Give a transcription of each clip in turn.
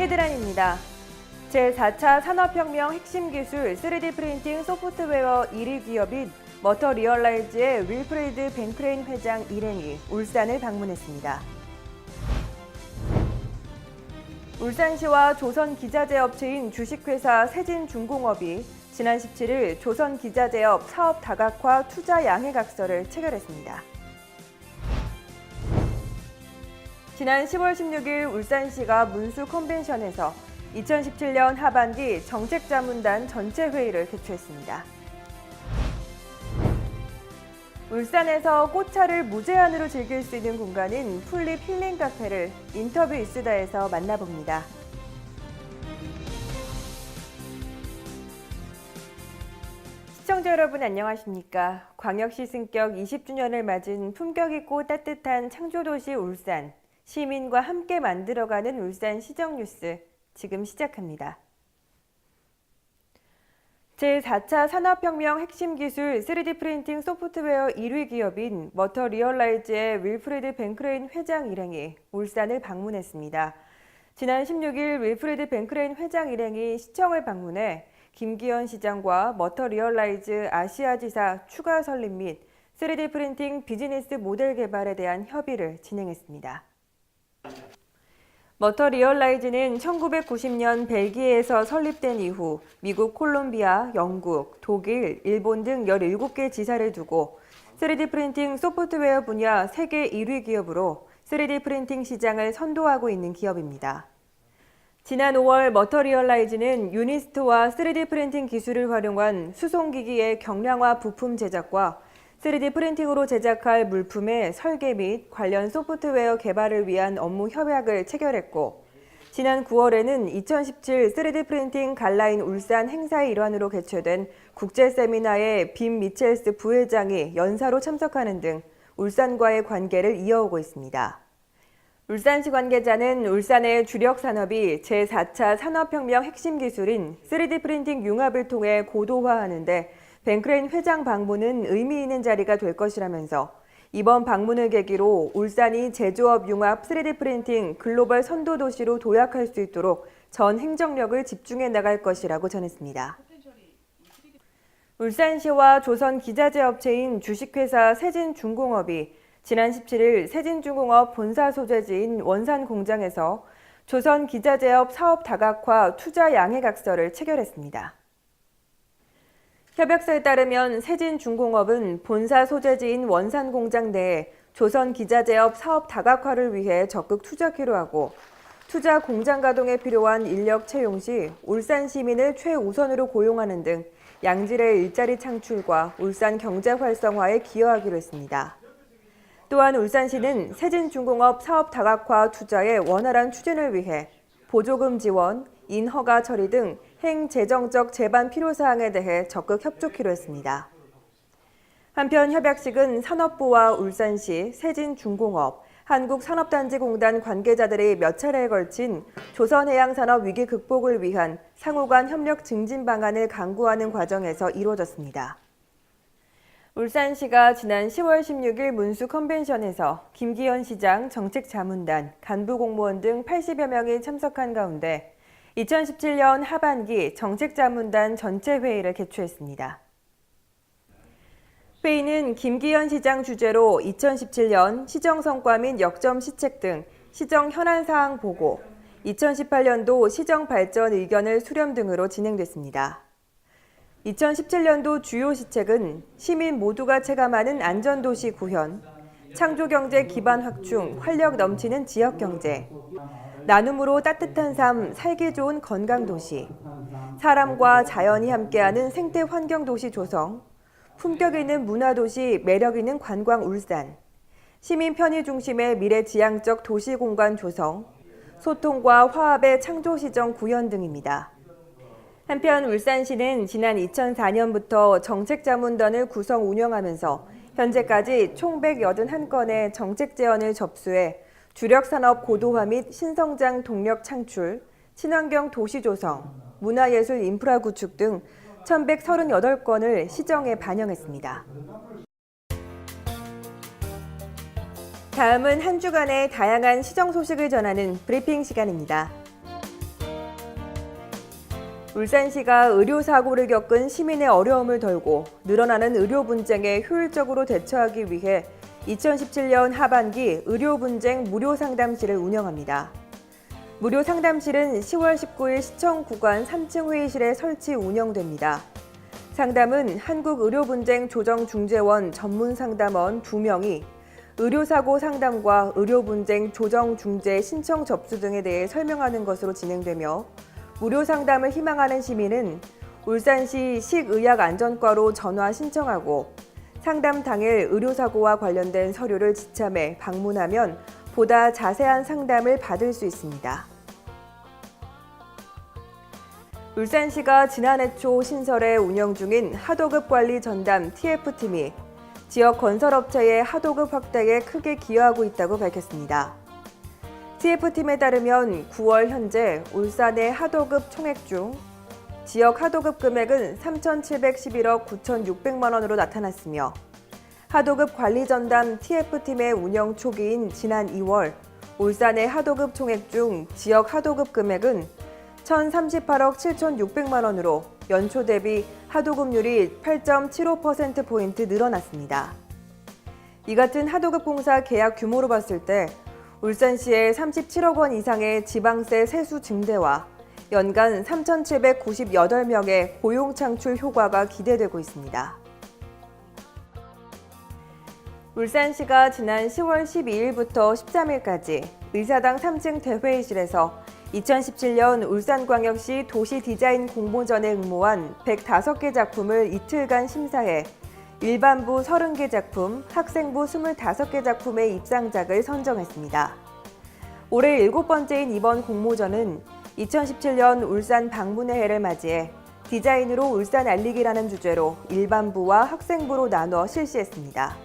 헤드라인입니다. 제4차 산업혁명 핵심 기술 3D 프린팅 소프트웨어 1위 기업인 머터리얼라이즈의 윌프리드 벤크레인 회장 일행이 울산을 방문했습니다. 울산시와 조선기자재업체인 주식회사 세진중공업이 지난 17일 조선기자재업 사업 다각화 투자 양해각서를 체결했습니다. 지난 10월 16일 울산시가 문수 컨벤션에서 2017년 하반기 정책자문단 전체 회의를 개최했습니다. 울산에서 꽃차를 무제한으로 즐길 수 있는 공간인 풀립 힐링 카페를 인터뷰 이수다에서 만나봅니다. 시청자 여러분 안녕하십니까? 광역시 승격 20주년을 맞은 품격 있고 따뜻한 창조도시 울산, 시민과 함께 만들어가는 울산 시정뉴스 지금 시작합니다. 제4차 산업혁명 핵심 기술 3D 프린팅 소프트웨어 1위 기업인 머터리얼라이즈의 윌프리드 벤크레인 회장 일행이 울산을 방문했습니다. 지난 16일 윌프리드 벤크레인 회장 일행이 시청을 방문해 김기현 시장과 머터리얼라이즈 아시아지사 추가 설립 및 3D 프린팅 비즈니스 모델 개발에 대한 협의를 진행했습니다. 머터리얼라이즈는 1990년 벨기에에서 설립된 이후 미국, 콜롬비아, 영국, 독일, 일본 등 17개 지사를 두고 3D 프린팅 소프트웨어 분야 세계 1위 기업으로 3D 프린팅 시장을 선도하고 있는 기업입니다. 지난 5월 머터리얼라이즈는 유니스트와 3D 프린팅 기술을 활용한 수송기기의 경량화 부품 제작과 3D 프린팅으로 제작할 물품의 설계 및 관련 소프트웨어 개발을 위한 업무 협약을 체결했고, 지난 9월에는 2017 3D 프린팅 갈라인 울산 행사의 일환으로 개최된 국제 세미나에 빔 미첼스 부회장이 연사로 참석하는 등 울산과의 관계를 이어오고 있습니다. 울산시 관계자는 울산의 주력 산업이 제4차 산업혁명 핵심 기술인 3D 프린팅 융합을 통해 고도화하는 데 벤크레인 회장 방문은 의미 있는 자리가 될 것이라면서 이번 방문을 계기로 울산이 제조업 융합 3D 프린팅 글로벌 선도 도시로 도약할 수 있도록 전 행정력을 집중해 나갈 것이라고 전했습니다. 울산시와 조선기자재업체인 주식회사 세진중공업이 지난 17일 세진중공업 본사 소재지인 원산 공장에서 조선기자재업 사업 다각화 투자 양해각서를 체결했습니다. 협약서에 따르면 세진중공업은 본사 소재지인 원산 공장 내에 조선기자재업 사업 다각화를 위해 적극 투자키로 하고 투자 공장 가동에 필요한 인력 채용 시 울산 시민을 최우선으로 고용하는 등 양질의 일자리 창출과 울산 경제 활성화에 기여하기로 했습니다. 또한 울산시는 세진중공업 사업 다각화 투자의 원활한 추진을 위해 보조금 지원, 인허가 처리 등 행재정적 제반 필요사항에 대해 적극 협조키로 했습니다. 한편 협약식은 산업부와 울산시, 세진중공업, 한국산업단지공단 관계자들이 몇 차례에 걸친 조선해양산업 위기 극복을 위한 상호간 협력 증진 방안을 강구하는 과정에서 이루어졌습니다. 울산시가 지난 10월 16일 문수 컨벤션에서 김기현 시장, 정책자문단, 간부공무원 등 80여 명이 참석한 가운데 2017년 하반기 정책자문단 전체 회의를 개최했습니다. 회의는 김기현 시장 주재로 2017년 시정성과 및 역점 시책 등 시정 현안 사항 보고, 2018년도 시정 발전 의견을 수렴 등으로 진행됐습니다. 2017년도 주요 시책은 시민 모두가 체감하는 안전도시 구현, 창조경제 기반 확충, 활력 넘치는 지역경제, 나눔으로 따뜻한 삶, 살기 좋은 건강도시, 사람과 자연이 함께하는 생태환경도시 조성, 품격 있는 문화도시, 매력 있는 관광 울산, 시민 편의 중심의 미래지향적 도시공간 조성, 소통과 화합의 창조시정 구현 등입니다. 한편 울산시는 지난 2004년부터 정책자문단을 구성 운영하면서 현재까지 총 181건의 정책 제언을 접수해 주력산업 고도화 및 신성장 동력 창출, 친환경 도시 조성, 문화예술 인프라 구축 등 1,138건을 시정에 반영했습니다. 다음은 한 주간의 다양한 시정 소식을 전하는 브리핑 시간입니다. 울산시가 의료사고를 겪은 시민의 어려움을 덜고 늘어나는 의료 분쟁에 효율적으로 대처하기 위해 2017년 하반기 의료 분쟁 무료 상담실을 운영합니다. 무료 상담실은 10월 19일 시청 구간 3층 회의실에 설치 운영됩니다. 상담은 한국의료분쟁조정중재원 전문 상담원 2명이 의료사고 상담과 의료분쟁 조정중재 신청 접수 등에 대해 설명하는 것으로 진행되며 무료 상담을 희망하는 시민은 울산시 식의약안전과로 전화 신청하고 상담 당일 의료사고와 관련된 서류를 지참해 방문하면 보다 자세한 상담을 받을 수 있습니다. 울산시가 지난해 초 신설해 운영 중인 하도급 관리 전담 TF팀이 지역 건설업체의 하도급 확대에 크게 기여하고 있다고 밝혔습니다. TF팀에 따르면 9월 현재 울산의 하도급 총액 중 지역 하도급 금액은 3,711억 9,600만 원으로 나타났으며 하도급 관리 전담 TF팀의 운영 초기인 지난 2월 울산의 하도급 총액 중 지역 하도급 금액은 1,038억 7,600만 원으로 연초 대비 하도급률이 8.75%포인트 늘어났습니다. 이 같은 하도급 공사 계약 규모로 봤을 때 울산시의 37억 원 이상의 지방세 세수 증대와 연간 3,798명의 고용 창출 효과가 기대되고 있습니다. 울산시가 지난 10월 12일부터 13일까지 의사당 3층 대회의실에서 2017년 울산광역시 도시디자인 공모전에 응모한 105개 작품을 이틀간 심사해 일반부 30개 작품, 학생부 25개 작품의 입상작을 선정했습니다. 올해 7번째인 이번 공모전은 2017년 울산 방문의 해를 맞이해 디자인으로 울산 알리기라는 주제로 일반부와 학생부로 나눠 실시했습니다.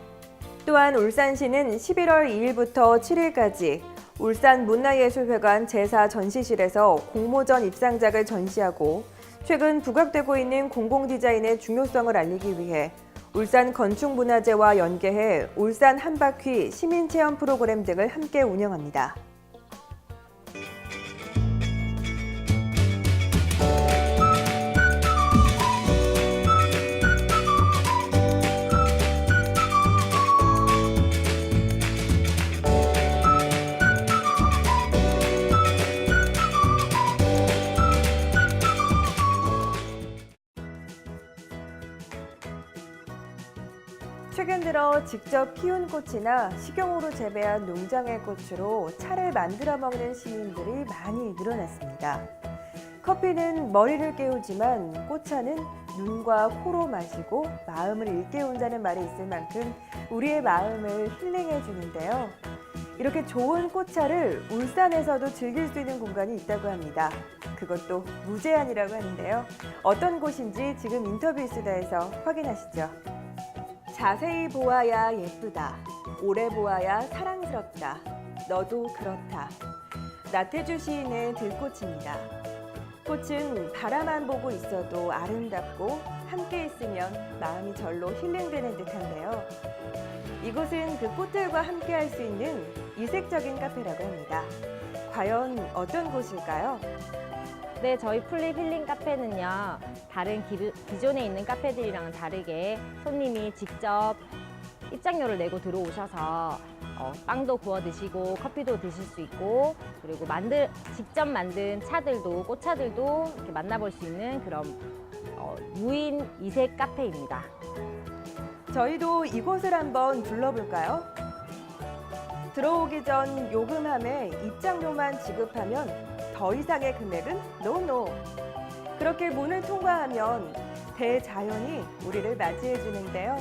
또한 울산시는 11월 2일부터 7일까지 울산 문화예술회관 제4전시실에서 공모전 입상작을 전시하고 최근 부각되고 있는 공공디자인의 중요성을 알리기 위해 울산 건축문화재와 연계해 울산 한바퀴 시민체험 프로그램 등을 함께 운영합니다. 최근 들어 직접 키운 꽃이나 식용으로 재배한 농장의 꽃으로 차를 만들어 먹는 시민들이 많이 늘어났습니다. 커피는 머리를 깨우지만 꽃차는 눈과 코로 마시고 마음을 일깨운다는 말이 있을 만큼 우리의 마음을 힐링해 주는데요. 이렇게 좋은 꽃차를 울산에서도 즐길 수 있는 공간이 있다고 합니다. 그것도 무제한이라고 하는데요. 어떤 곳인지 지금 인터뷰 수다에서 확인하시죠. 자세히 보아야 예쁘다. 오래 보아야 사랑스럽다. 너도 그렇다. 나태주 시인의 들꽃입니다. 꽃은 바라만 보고 있어도 아름답고 함께 있으면 마음이 절로 힐링되는 듯한데요. 이곳은 그 꽃들과 함께 할 수 있는 이색적인 카페라고 합니다. 과연 어떤 곳일까요? 네, 저희 풀립 힐링 카페는요, 다른 기존에 있는 카페들이랑은 다르게 손님이 직접 입장료를 내고 들어오셔서 빵도 구워 드시고 커피도 드실 수 있고, 그리고 직접 만든 차들도, 꽃차들도 이렇게 만나볼 수 있는 그런 무인 이색 카페입니다. 저희도 이곳을 한번 둘러볼까요? 들어오기 전 요금함에 입장료만 지급하면 더 이상의 금액은 노. 그렇게 문을 통과하면 대자연이 우리를 맞이해 주는데요.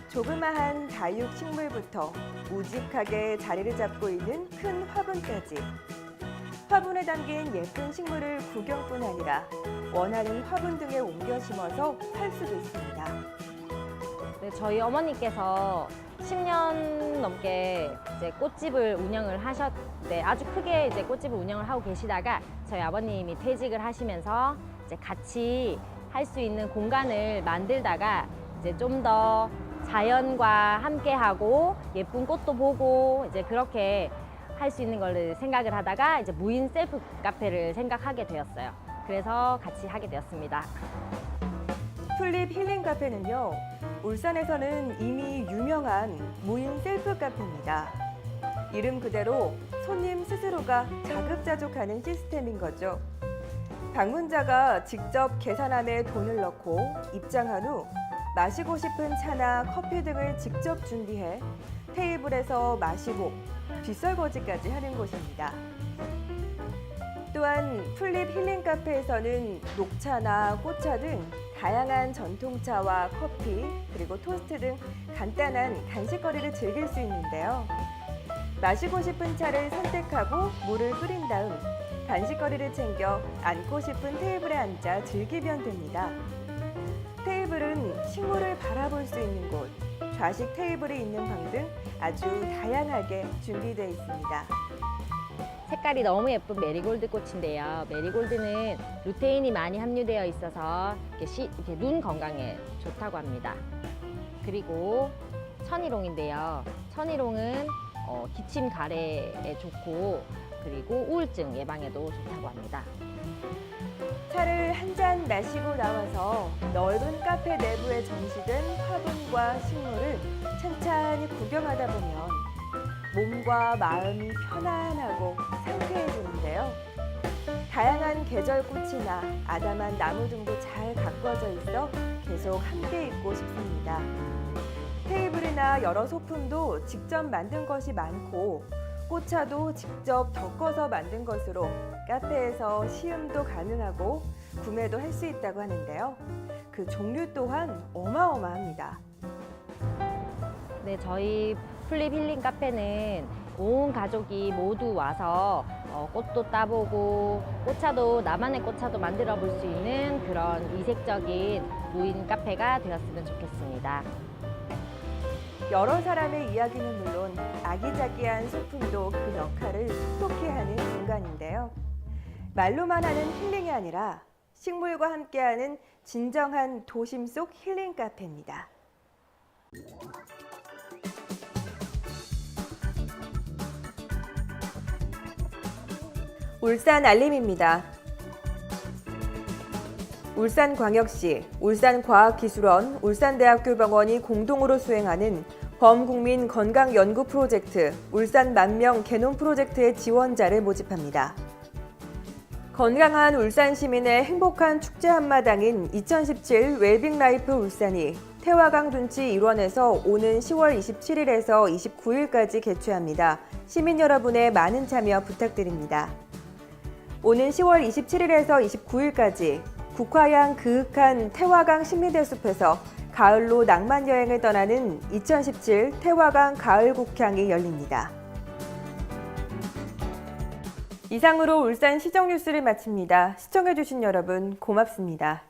조그마한 다육 식물부터 우직하게 자리를 잡고 있는 큰 화분까지. 화분에 담긴 예쁜 식물을 구경뿐 아니라 원하는 화분 등에 옮겨 심어서 팔 수도 있습니다. 네, 저희 어머니께서 10년 넘게 이제 꽃집을 운영을 아주 크게 이제 꽃집을 운영을 하고 계시다가 저희 아버님이 퇴직을 하시면서 이제 같이 할 수 있는 공간을 만들다가 이제 좀 더 자연과 함께하고 예쁜 꽃도 보고 이제 그렇게 할 수 있는 걸 생각을 하다가 이제 무인 셀프 카페를 생각하게 되었어요. 그래서 같이 하게 되었습니다. 튤립 힐링 카페는요, 울산에서는 이미 유명한 무인 셀프 카페입니다. 이름 그대로 손님 스스로가 자급자족하는 시스템인 거죠. 방문자가 직접 계산함에 돈을 넣고 입장한 후 마시고 싶은 차나 커피 등을 직접 준비해 테이블에서 마시고 뒷설거지까지 하는 곳입니다. 또한 튤립 힐링 카페에서는 녹차나 꽃차 등 다양한 전통차와 커피, 그리고 토스트 등 간단한 간식거리를 즐길 수 있는데요. 마시고 싶은 차를 선택하고 물을 끓인 다음 간식거리를 챙겨 앉고 싶은 테이블에 앉아 즐기면 됩니다. 테이블은 식물을 바라볼 수 있는 곳, 좌식 테이블이 있는 방 등 아주 다양하게 준비되어 있습니다. 색깔이 너무 예쁜 메리골드 꽃인데요. 메리골드는 루테인이 많이 함유되어 있어서 이렇게 눈 건강에 좋다고 합니다. 그리고 천일홍인데요. 천일홍은 기침 가래에 좋고 그리고 우울증 예방에도 좋다고 합니다. 차를 한 잔 마시고 나와서 넓은 카페 내부에 전시된 화분과 식물을 찬찬히 구경하다 보면 몸과 마음이 편안하고 상쾌해지는데요. 다양한 계절 꽃이나 아담한 나무 등도 잘 가꿔져 있어 계속 함께 있고 싶습니다. 테이블이나 여러 소품도 직접 만든 것이 많고 꽃차도 직접 덕어서 만든 것으로 카페에서 시음도 가능하고 구매도 할 수 있다고 하는데요. 그 종류 또한 어마어마합니다. 네, 저희 튤립 힐링 카페는 온 가족이 모두 와서 꽃도 따보고 꽃차도 나만의 꽃차도 만들어 볼 수 있는 그런 이색적인 무인 카페가 되었으면 좋겠습니다. 여러 사람의 이야기는 물론 아기자기한 소품도 그 역할을 톡톡히 하는 공간인데요. 말로만 하는 힐링이 아니라 식물과 함께하는 진정한 도심 속 힐링 카페입니다. 울산 알림입니다. 울산광역시, 울산과학기술원, 울산대학교 병원이 공동으로 수행하는 범국민 건강연구 프로젝트 울산 만명 개놈 프로젝트의 지원자를 모집합니다. 건강한 울산 시민의 행복한 축제 한마당인 2017 웰빙 라이프 울산이 태화강 둔치 1원에서 오는 10월 27일에서 29일까지 개최합니다. 시민 여러분의 많은 참여 부탁드립니다. 오는 10월 27일에서 29일까지 국화향 그윽한 태화강 신미대숲에서 가을로 낭만 여행을 떠나는 2017 태화강 가을 국향이 열립니다. 이상으로 울산 시정 뉴스를 마칩니다. 시청해주신 여러분 고맙습니다.